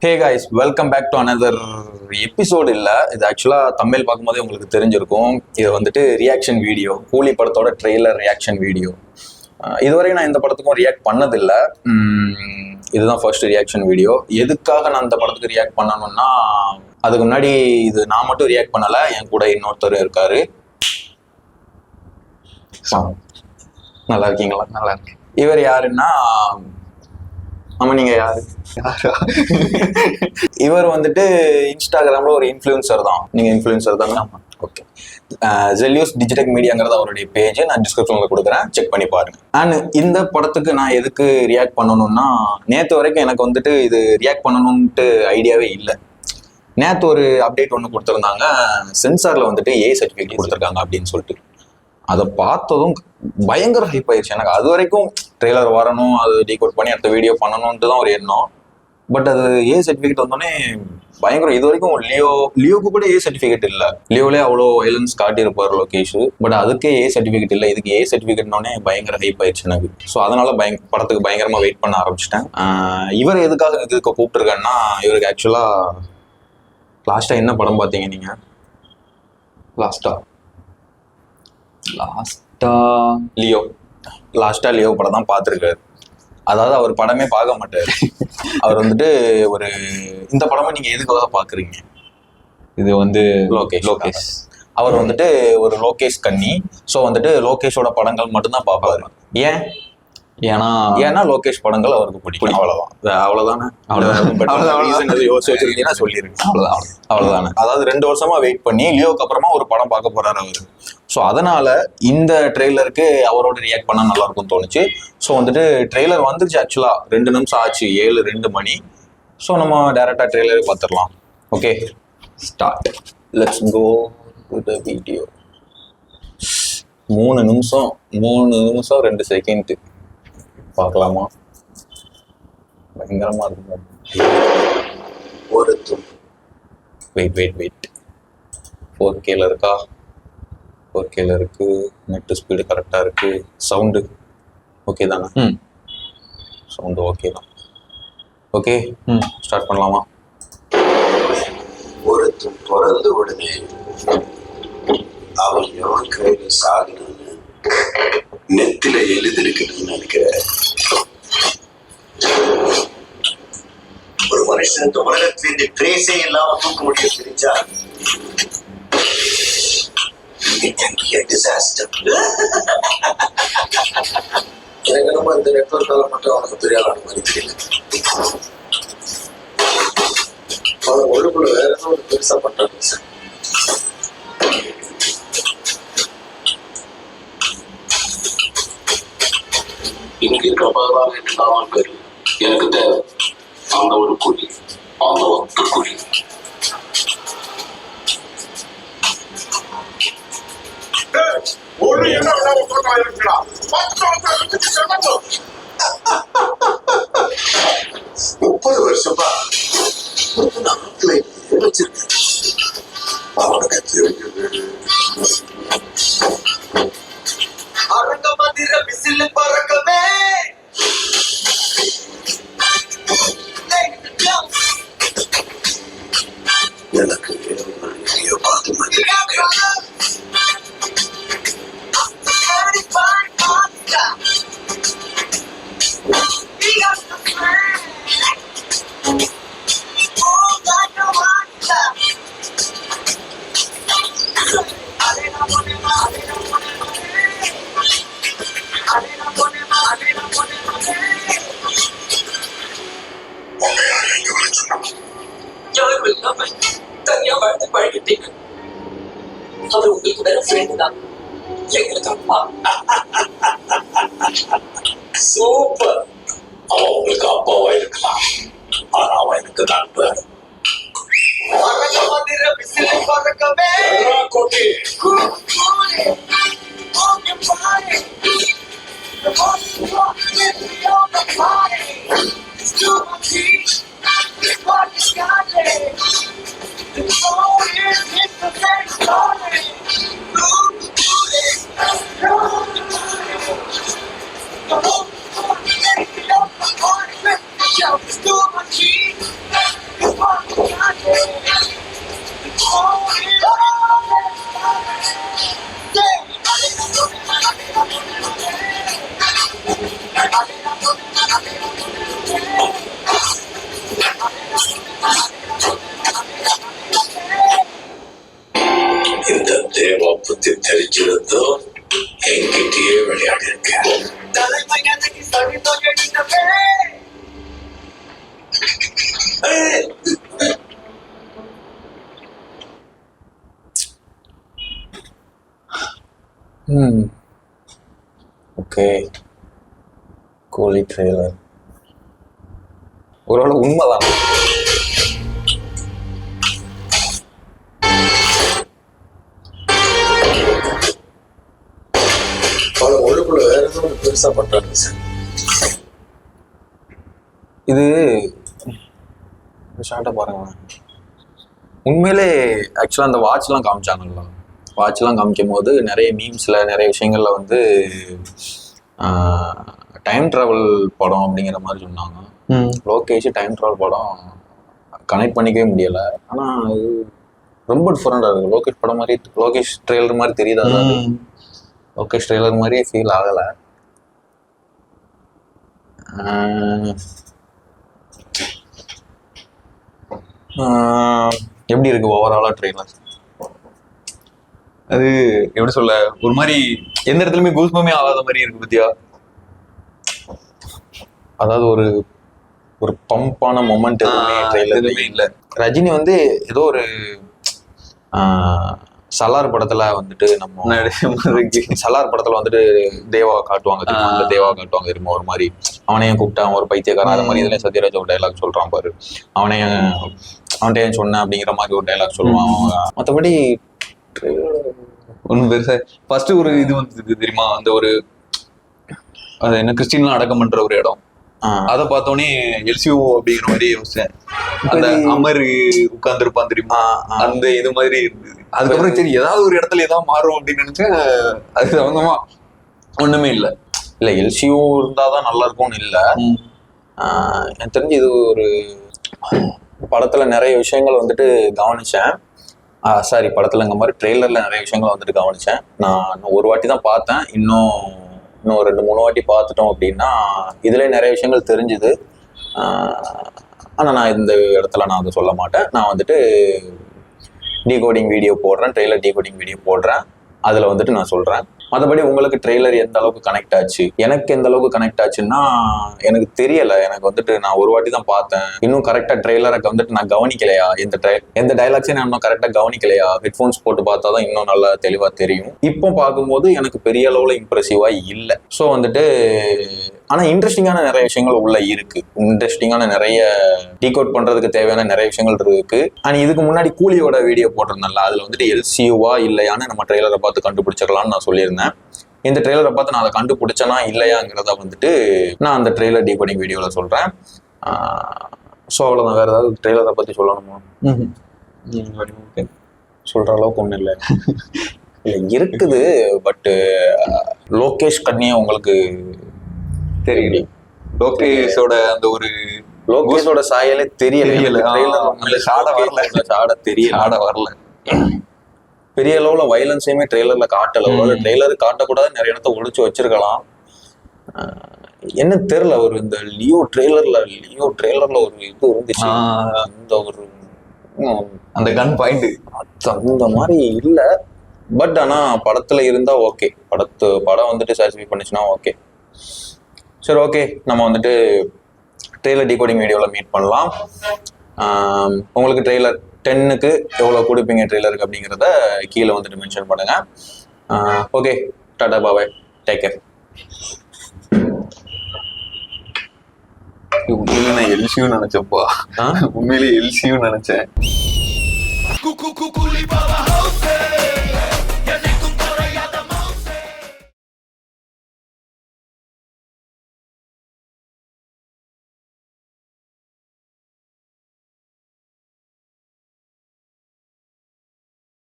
Hey guys, welcome back to another episode. இல்லை, இது ஆக்சுவலாக தமிழ் பார்க்கும்போதே உங்களுக்கு தெரிஞ்சிருக்கும். இது வந்துட்டு ரியாக்ஷன் வீடியோ, கூலி படத்தோட ட்ரெய்லர் ரியாக்ஷன் வீடியோ. இதுவரையும் நான் இந்த படத்துக்கும் ரியாக்ட் பண்ணதில்லை. இதுதான் ஃபர்ஸ்ட் ரியாக்ஷன் வீடியோ. எதுக்காக நான் இந்த படத்துக்கு ரியாக்ட் பண்ணணும்னா, அதுக்கு முன்னாடி இது நான் மட்டும் ரியாக்ட் பண்ணலை, என் கூட இன்னொருத்தர் இருக்காரு. நல்லா இருக்கீங்களா? நல்லா இருக்கு. இவர் யாருன்னா, ஆமா, நீங்க யாரு? இவர் வந்துட்டு இன்ஸ்டாகிராம்ல ஒரு இன்ஃப்ளூயன்சர் தான். நீங்க இன்ஃப்ளூயன்சர் தானே? ஆமா. ஓகே. ஜெல்யூஸ் டிஜிடெக் மீடியாங்கிறது அவருடைய பேஜ். நான் டிஸ்கிரிப்ஷன்ல கொடுக்குறேன், செக் பண்ணி பாருங்க. அண்ட் இந்த படத்துக்கு நான் எதுக்கு ரியாக்ட் பண்ணணும்னா, நேற்று வரைக்கும் எனக்கு வந்துட்டு இது ரியாக்ட் பண்ணணும்ட்டு ஐடியாவே இல்லை. நேற்று ஒரு அப்டேட் ஒன்று கொடுத்துருந்தாங்க, சென்சார்ல வந்துட்டு ஏ சர்டிஃபிகேட் கொடுத்துருக்காங்க அப்படின்னு சொல்லிட்டு. அதை பார்த்ததும் பயங்கர ஹைப் ஆயிடுச்சு எனக்கு. அது வரைக்கும் ட்ரெய்லர் வரணும், அது டீகோட் பண்ணி அடுத்த வீடியோ பண்ணணும்ட்டு தான் ஒரு எண்ணம். பட் அது ஏ சர்டிஃபிகேட் வந்தோடனே பயங்கரம். இது வரைக்கும் லியோக்கு கூட ஏ சர்டிஃபிகேட் இல்லை. லியோலே அவ்வளோ வைலன்ஸ் காட்டியிருப்பார் லோகேஷ், பட் அதுக்கே ஏ சர்டிஃபிகேட் இல்லை. இதுக்கு ஏ சர்டிஃபிகேட்னோடனே பயங்கர ஹைப் ஆயிடுச்சு எனக்கு. ஸோ அதனால படத்துக்கு பயங்கரமாக வெயிட் பண்ண ஆரம்பிச்சிட்டேன். இவர் எதுக்காக இதுக்கு கூப்பிட்டுருக்கேன்னா, இவருக்கு ஆக்சுவலாக லாஸ்ட்டாக என்ன படம் பார்த்தீங்க நீங்கள்? லாஸ்டா லியோ படம் தான் பார்த்துருக்காரு. அதாவது அவர் படமே பார்க்க மாட்டார். அவர் வந்துட்டு ஒரு இந்த படமே நீங்க எதுக்காக பாக்குறீங்க? இது வந்து லோகேஷ் அவர் வந்துட்டு ஒரு லோகேஷ் கன்னி. ஸோ வந்துட்டு லோகேஷோட படங்கள் மட்டும்தான் பார்ப்பாரு. ஏன்னா லோகேஷ் படங்கள் அவருக்கு பிடிக்கும். அவ்வளவுதானே. அவ்வளவுதானே. அதாவது 2 வருஷமா வெயிட் பண்ணி லியோக்கு அப்புறமா ஒரு படம் பார்க்க போறாரு அவரு. ஸோ அதனால இந்த ட்ரெய்லருக்கு அவரோட ரியாக்ட் பண்ணா நல்லா இருக்கும்னு தோணுச்சு. ஸோ வந்துட்டு ட்ரெய்லர் வந்துருச்சு. ஆக்சுவலா 2 நிமிஷம் ஆச்சு, 7:02 மணி. ஸோ நம்ம டைரக்டா ட்ரெய்லரை பார்த்துடலாம். Okay, start. Let's go to the video. 3 நிமிஷம் 2 செகண்ட் பார்க்கலாமா? பயங்கரமா இருக்கும். வெயிட் 4Kல இருக்கா? 4Kல இருக்கு. நெட் ஸ்பீடு கரெக்டா இருக்கு. சவுண்டு ஓகே தானே? சவுண்டு ஓகே தான். ஓகே, ஸ்டார்ட் பண்ணலாமா? ஒருத்தன் பிறந்த உடனே அவன் எவன் கையில சாகணும்னு நெத்தில எழுதிருக்குன்னு நினைக்கிறேன். ஒரு மனுஷன் இந்த உலகத்துல இந்த ட்ரேஸே இல்லாம தூக்க முடியும் தெரிஞ்சா, டிசாஸ்டர். எனக்கு நம்ம இந்த நெட்வொர்க்கால மட்டும் அவனுக்கு தெரியாத மாதிரி தெரியல. அவன் ஒழுங்குல வேற ஒரு பெருசா பண்றாங்க சார். இன்னைக்கு இருக்கிற 16 பேர் எனக்கு தேவை. அந்த ஒரு குழி, அந்த ஒத்த குழி. ஒரு என்ன 30 வருஷமா நாட்டுல வச்சிருக்கேன். அவனுக்கு தெரிஞ்சது அரங்க மந்திர விசில் பறக்கவே. எனக்கு பார்த்து மாதிரி தனியா வளர்த்து பழகிட்டீங்க. அவர் உங்களுக்கு வேற ஃப்ரெண்டு தான், எங்களுக்கு அப்பா. சூப்பர். அவன் உங்களுக்கு அப்பாவா இருக்கலாம், ஆனா அவன் எனக்கு நண்பர். இந்த தேவா புத்தி தெரிஞ்சிருந்தோம் என்கிட்டயே விளையாடி இருக்கேன். ஓகே, கோலி ட்ரெய்லர் ஒருவேளை உண்மைதான். உள்ளுக்குள்ள வேற ஏதோ ஒன்று பெருசா பண்றாங்க சார். இது ஷார்ட்டை பாருங்களேன். உண்மையிலே ஆக்சுவலாக அந்த வாட்ச்லாம் காமிச்சாங்கல்ல, வாட்ச்லாம் காமிக்கும் போது நிறைய மீம்ஸில் நிறைய விஷயங்களில் வந்து டைம் ட்ராவல் படம் அப்படிங்கிற மாதிரி சொன்னாங்க. லோகேஷ் டைம் ட்ராவல் படம் கனெக்ட் பண்ணிக்கவே முடியலை. ஆனால் இது ரொம்ப டிஃப்ரெண்டாக இருக்குது. லோகேஷ் படம் மாதிரி, லோகேஷ் ட்ரெய்லர் மாதிரி தெரியுதா? லோகேஷ் ட்ரெய்லர் மாதிரியே ஃபீல் ஆகலை. எப்படி இருக்கு ஓவராலா ட்ரெய்லர்? அது எப்படி சொல்ல, ஒரு மாதிரி எந்த இடத்துலயுமே கூஸ்பமே ஆகாத மாதிரி இருக்கு பத்தியா. அதாவது ஒரு ஒரு பம்பான மொமெண்ட் எதுவுமே இல்லை. ரஜினி வந்து ஏதோ ஒரு சலார் படத்துல வந்துட்டு சலார் படத்துல வந்துட்டு தேவா காட்டுவாங்க தெரியுமா, ஒரு மாதிரி அவனையும் கூப்பிட்டான் ஒரு பைத்தியக்காரன், அது மாதிரி இதுல சத்யராஜ் ஒரு டைலாக் சொல்றான் பாரு, அவன்கிட்ட ஏன் சொன்ன அப்படிங்கிற மாதிரி ஒரு டைலாக் சொல்லுவான். மற்றபடி ஒன்றும் பெருசா ஃபர்ஸ்ட் ஒரு இது வந்து தெரியுமா, அந்த ஒரு அது என்ன கிறிஸ்டின்லாம் அடக்கம் பண்ற ஒரு இடம், அதை பார்த்தோன்னே எல்சிஓ அப்படிங்கிற மாதிரி யோசிச்சேன். அந்த அமர் உட்கார்ந்துருப்பான் தெரியுமா, அந்த இது மாதிரி இருந்தது. அதுக்கப்புறம் சரி ஏதாவது ஒரு இடத்துல ஏதாவது மாறும் அப்படின்னு நினைச்சேன். அது சம்பந்தமா ஒண்ணுமே இல்லை. இல்லை எல்சிஓ இருந்தாதான் நல்லா இருக்கும்னு இல்லை. எனக்கு தெரிஞ்சு இது ஒரு படத்துல நிறைய விஷயங்கள் வந்துட்டு கவனிச்சேன். சாரி, படத்துல இந்த மாதிரி ட்ரெய்லர்ல நிறைய விஷயங்கள் வந்துட்டு கவனிச்சேன். நான் ஒரு வாட்டி தான் பார்த்தேன். இன்னும் 2-3 வாட்டி பார்த்துட்டோம் அப்படின்னா இதுல நிறைய விஷயங்கள் தெரிஞ்சுது. ஆனால் நான் இந்த இடத்துல நான் அதை சொல்ல மாட்டேன். நான் வந்துட்டு டீகோடிங் வீடியோ போடுறேன், ட்ரெய்லர் டீகோடிங் வீடியோ போடுறேன், அதில் வந்துட்டு நான் சொல்கிறேன். மற்றபடி உங்களுக்கு ட்ரெய்லர் எந்த அளவுக்கு கனெக்ட் ஆச்சு, எனக்கு எந்த அளவுக்கு கனெக்ட் ஆச்சுன்னா எனக்கு தெரியலை. எனக்கு வந்துட்டு நான் ஒரு வாட்டி தான் பார்த்தேன். இன்னும் கரெக்டாக ட்ரெய்லரை வந்துட்டு நான் கவனிக்கலையா, எந்த டைலாக்ஸையும் நான் இன்னும் கரெக்டாக கவனிக்கலையா, ஹெட்ஃபோன்ஸ் போட்டு பார்த்தா தான் இன்னும் நல்லா தெளிவாக தெரியும். இப்போ பார்க்கும்போது எனக்கு பெரிய அளவில் இம்ப்ரெசிவாக இல்லை. ஸோ வந்துட்டு ஆனால் இன்ட்ரெஸ்டிங்கான நிறைய விஷயங்கள் உள்ள இருக்கு. இன்ட்ரெஸ்டிங்கான நிறைய டீகோட் பண்றதுக்கு தேவையான நிறைய விஷயங்கள் இருக்கு. அண்ட் இதுக்கு முன்னாடி கூலியோட வீடியோ போட்டிருந்தேன்ல, அதுல வந்துட்டு எல்சியூவா இல்லையான்னு நம்ம ட்ரெய்லரை பார்த்து கண்டுபிடிச்சிக்கலாம்னு நான் சொல்லியிருந்தேன். இந்த ட்ரெய்லரை பார்த்து நான் அதை கண்டுபிடிச்சேனா இல்லையாங்கிறத வந்துட்டு நான் அந்த ட்ரெய்லர் டீகோடிங் வீடியோவில் சொல்றேன். ஸோ அவ்வளோதான். வேற ஏதாவது ட்ரெய்லரை பத்தி சொல்லணுமா? சொல்ற அளவுக்கு ஒன்றும் இல்லை. இருக்குது. பட் லோகேஷ் கண்ணியை உங்களுக்கு தெரியல. லோகேஷோட அந்த ஒரு லோகேஷோட சாயலே தெரியல. வரல. பெரிய அளவுல வயலன்ஸையுமே ட்ரெய்லர்ல காட்டல. ட்ரெய்லர் காட்டக்கூடாது, நிறைய இடத்த ஒழிச்சு வச்சிருக்கலாம். என்ன தெரியல, ஒரு இந்த லியோ ட்ரெய்லர்ல ஒரு இது இருந்துச்சு, அந்த ஒரு அந்த கன் பாயிண்ட் அந்த மாதிரி இல்ல. பட் ஆனா படத்துல இருந்தா ஓகே, படம் வந்துட்டு சாட்டிஸ்ஃபை பண்ணுச்சுன்னா ஓகே. சரி, ஓகே, நம்ம வந்துட்டு ட்ரெய்லர் டீகோடிங் வீடியோவில் மீட் பண்ணலாம். உங்களுக்கு ட்ரெய்லர் 10க்கு எவ்வளோ கொடுப்பீங்க ட்ரெய்லருக்கு அப்படிங்கிறத கீழே வந்துட்டு மென்ஷன் பண்ணுங்க. ஓகே, டாடா பாய், டேக் கேர். உண்மையிலே நான் எல்சியூ நினைச்சப்பா, உண்மையிலே எல்சியூ நினைச்சேன்.